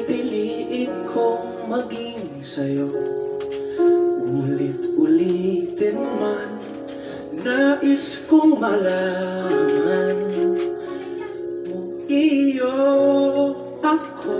pipiliin kong maging sa'yo. Ulit-ulitin man, nais kong malaman kung iyo ako.